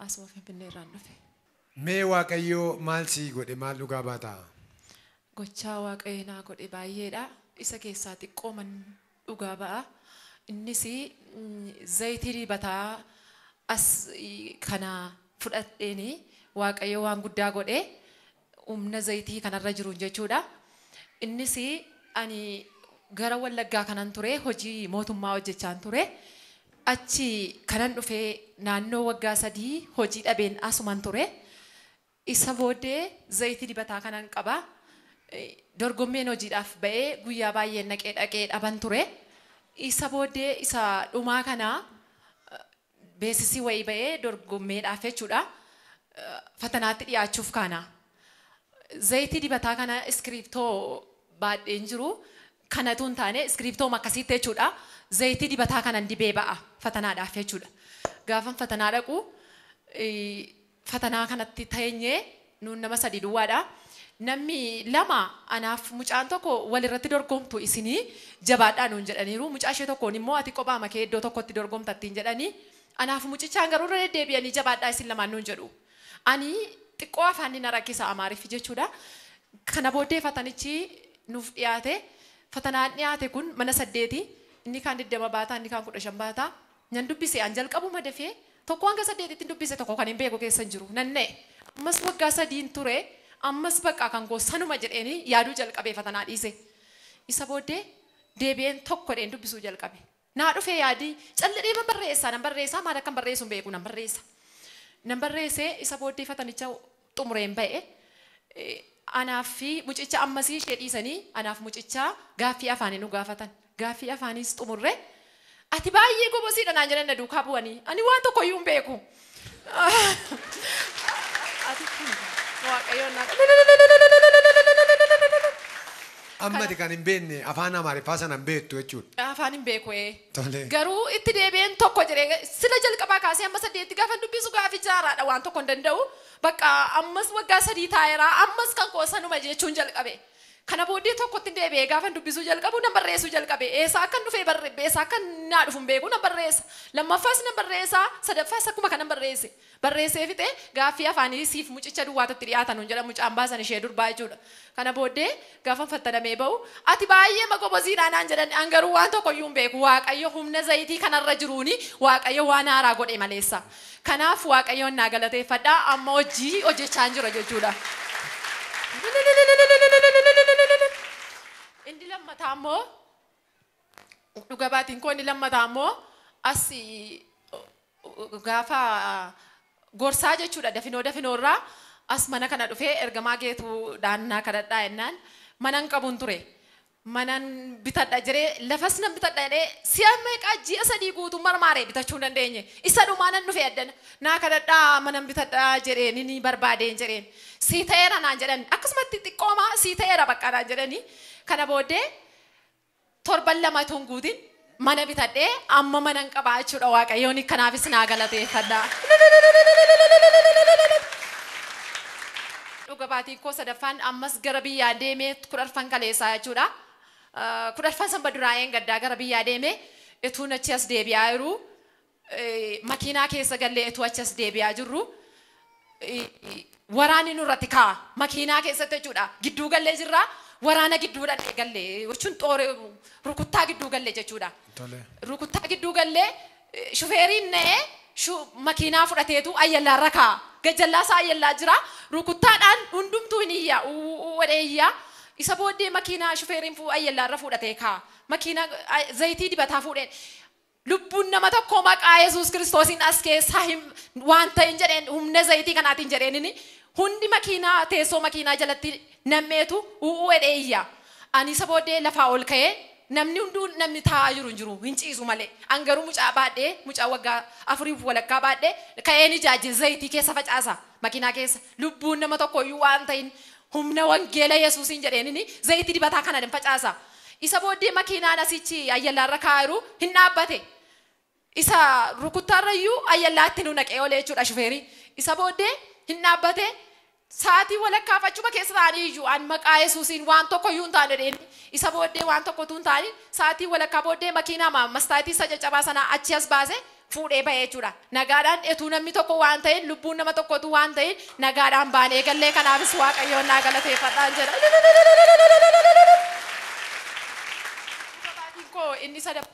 asuma finfinneerraan dhufe. Mee Waaqayyoo maal sii godhe maal dhugaa baata? Gochaa Waaqayyo naa godhe baay'eedha. Isa keessaa xiqqoo man dhugaa ba'a. Innis zayitii dibataa as kana fudhadheeni Waaqayyo waan guddaa godhe humna zayitii kanarra jiru jechuudha. Innis ani gara Wallaggaa kanan ture hojii mootummaa hojjechaan ture. Achi kanan dhufee naannoo waggaa 3 hojii dhabeen asuman ture. Isa booddee zayitii dibataa kanan qaba. Dorgommeen hojiidhaaf ba'ee guyyaa baay'ee dhaqee dhaban ture. Isa booddee isa dhumaa kana beeksisii wayii ba'ee dorgommeedhaaf jechuudha. Fatanaatti dhiyaachuuf kana. Zayitii dibataa kana iskiriptoo baadheen jiru. Kanatu hin taane iskiriptoo akkasiitti jechuudha. Zayitii dibataa kanan dibee ba'a fatanaadhaaf jechuudha. Gaafan fatanaa dhaqu fatanaa kanatti teenyee nuun nama 3 duwwaadha. Namni 2 anaaf mucaan tokko walirratti dorgomtu isinii jabaadhaa nuun jedhaniiru. Mucaa ishee tokkoon immoo ati kophaa makee iddoo tokkotti dorgomtattiin jedhanii. Anaaf mucichaan garuu irra deddeebi'anii jabaadhaa isin lamaan nuun jedhu. Ani xiqqoo afaanni na rakkisa Amaariif jechuudha. Kana booddee fatanichi nuuf dhiyaate. Fatanaan dhiyaate kun mana 8 inni kaan 20 baataa inni kaan 15 baataa. Nan dubbise an jalqabuma dafee tokko hanga 8tti dubbise tokko kan hin beeku keessa jiru. Nannee ammas waggaa 3 ture. Ammas bakka kan goosanuma jedheeni yaaduu jalqabee fatanaa dhiise. Isa booddee deebi'een tokko dheen dubbisuu jalqabe. Naa dhufee yaadii calladhee nan barreessaa maal akka barreessu hin beeku nan barreessa. Nan barreessee isa booddee fatanicha xumureen ba'e. Anaaf fi mucicha ammasii ishee dhiisanii anaaf mucicha gaaffii afaanii nu gaafatan. Gaaffii afaaniis xumurre. Ati baay'ee gobosiidha naan jedhan na duukaa bu'anii. Ani waan tokko iyyuu hin beeku. Ammati kan hin beekne afaan Amaariffaa sana hin beektu jechuudha. Afaan hin beeku garuu itti deebi'een tokko jedhee sila jalqabaa kaasee amma 8 gaafa dubbisu gaafi jaaraadha waan tokko hin danda'u. Bakka ammas waggaa 3 taa'eera ammas kan koosanuma jechuun jalqabe. Kana booddee tokkotti deebi'ee gaafa dubbisuu jalqabu nan barreessuu jalqabe. Eessaa akkan dhufee eessaa akkan naa dhufu hin beeku nan barreessa. Lammaffaas nan barreessa sadaffaas akkuma kanan barreesse. Barreessee fixee gaaffii afaanii siif mucicha duwwaatatti dhiyaatan hin jedhamu mucaan baasan ishee durbaa jechuudha. Kana booddee gaafa fattanamee ba'u ati baay'ee magobosiidhaan naan jedhan an garuu waan tokko iyyuu hin beeku. Waaqayyo humna zayitii kanarra jiruuni Waaqayyo waan haaraa godhe maleessa. Kanaaf Waaqayyoon naa galateeffadhaa amma hojii hojjechaa jira jechuudha. Inni lammataa immoo dhuga baatiin koo inni lammataa immoo as gaafa gorsaa jechuudha dafinoorraa as mana kana dhufee ergamaa geetu daannaa kadhadhaa jennaan manan qabuun ture. Manan bitadha jiree lafas nan bitadha jedhee si'a meeqaa ji'a 3 guutuu marmaaree bitachuu hin dandeenye. Isa dhumaa nan dhufe addana naa kadhadhaa manan bitadhaa jedheen inni barbaadeen jedheen. Sii ta'eera naan jedhan akkasumatti xiqqoomaa sii ta'eera bakka naan jedhanii. Kana booddee torban 2 tun guutiin mana bitadhee amma manan qabaa jechuudha Waaqayyoon kanaafis naa galateeffadhaa. Dhuga baatiin koo sadaffaan ammas gara biyyaa deemee 10 kaleessaa jechuudha. 10 sanba duraa'een gaddaa gara biyyaa deemee etuun achi as deebi'aa jiru. Makiinaa keessa gallee etuu achi as deebi'aa jirru. Waraanni nurratti kaa'a makiinaa keessatti jechuudha. Gidduu gallee jirra. Waraana gidduudhaan gallee jechuun xooree rukuttaa gidduu gallee jechuudha. Rukuttaa gidduu gallee shufeeriin na'ee makiinaa fudhateetu ayyallaarra kaa'a. Gajjallaasaa ayyallaa jira. Rukuttaadhaan hundumtuu hin iyyaa wadhee iyyaa. Isa booddee makiinaa shufeeriin ayyallaarra fudhatee kaa'a. Makiinaa zayitii dibataa fuudheen. Lubbuun nama tokko maqaa Yesuus Kiristoosiin as keessaa waan ta'in jedheen humna zayitii kanaatiin jedheen hundi makiinaa teessoo makiinaa jalatti nammeetu wedhee iyyaa. Ani isa booddee lafaa ol ka'ee namni hunduu namni taa'aa jiru hin ciisu malee. An garuu mucaa baadhee mucaa waggaa 4 walakkaa baadhee ka'een ijaajje zayitii keessa facaasa makiinaa keessa. Lubbuun nama tokko iyyuu waan ta'in humna wangeela Yesuusiin jedheen zayitii dibataa kana hin facaasa. Isa booddee makiinaan asichi ayyallaarra kaa'eeru hin dhaabbate. Isa rukuttaarra iyyuu ayyallaatti nu naqee olee jechuudha shufeerii. Isa booddee hin dhaabbate. Saatii walakkaa fachuma keessa taa'anii iyyuu an maqaa Yesuusiin waan tokko iyyuu hin taane dheeni. Isa booddee waan tokko tuun taane saatii walakkaa booddee makiinaa mastaatii isa caccabaa sana achi as baase fuudhee bahee jechuudha. Nagaadhaan etuu namni tokko waan ta'in lubbuun nama tokkotu waan ta'in nagaadhaan baanee gallee kanaafis Waaqayyoon naa galateeffadhaan jedha.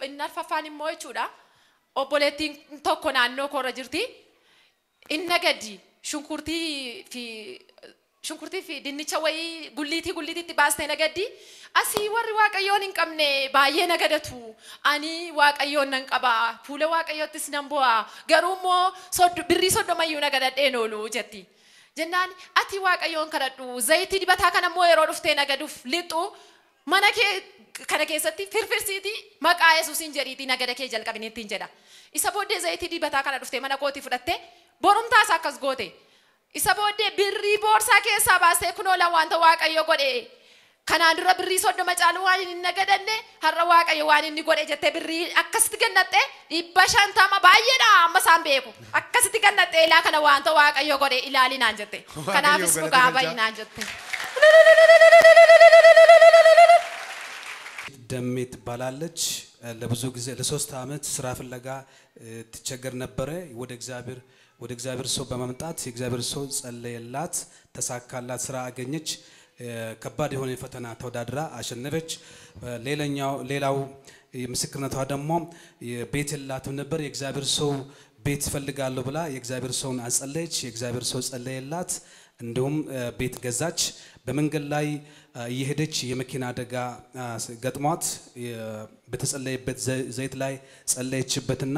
Inni arfaffaan immoo jechuudha. Obboleettiin tokko naannoo koorra jirti. Inni gadi shunkurtii fi dinnicha wayii gulliitiitti baastee nagaddi. Asii warri Waaqayyoon hin qabne baay'ee nagadatu. Ani Waaqayyoon nan qaba. Fuula Waaqayyoottis nan bu'a. Garuu immoo birrii 30 nagadadheen oolu jetti. Jennaan ati Waaqayyoon kadhadhu. Zayitii dibataa kana immoo yeroo dhuftee nagaduuf lixu mana kee kana keessatti firfirsiiti maqaa Yesuusiin jedhiitii nagada kee jalqabiniitiin jedha. Isa booddee zayitii dibataa kana dhuftee mana kootii fudhattee borumtaas akkas goote. Isa booddee birrii boorsaa keessaa baastee kunoola wanta Waaqayyo godhe. Kanaan dura birrii 30 caalu waan inni nagadanne har'a Waaqayyo waan inni godhe jettee birrii akkasitti gannatte 150 baay'eedha amma isaan beeku. Akkasitti gannatte ilaa kana wanta Waaqayyo godhe ilaali naan jette. Kanaafis dhugaa baay'ee naan jette. ደሜት ባላለች ለብዙ ጊዜ ለ3 አመት ስራ ፍለጋ ትቸገር ነበር ወደ እግዚአብሔር ሰው በመምጣት የእግዚአብሔር ሰው ጸለየላት ተሳካላት ስራ አገኘች ከባድ የሆነ ፈተና ተወዳድራ አሸነፈች ሌላው የምስክርነቷ ደግሞ ቤት የላትም ነበር የእግዚአብሔር ሰው ቤት ፈልጋለሁ ብላ የእግዚአብሔር ሰውን አጸለየች የእግዚአብሔር ሰው ጸለየላት እንደውም ቤት ገዛች በመንገድ ላይ የሄደች የመኪና አደጋ ገጥሟት በተጸለየበት ዘይት ላይ ጸለየችበትና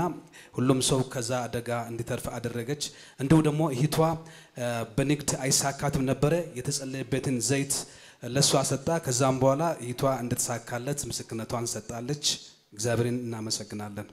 ሁሉም ሰው ከዛ አደጋ እንዲተርፍ አደረገች እንደው ደግሞ እህቷ በንግድ አይሳካትም ነበር የተጸለየበትን ዘይት ለሷ ሰጣ ከዛም በኋላ እህቷ እንድትሳካለት ምስክርነቷን ሰጣለች እግዚአብሔርን እናመሰግናለን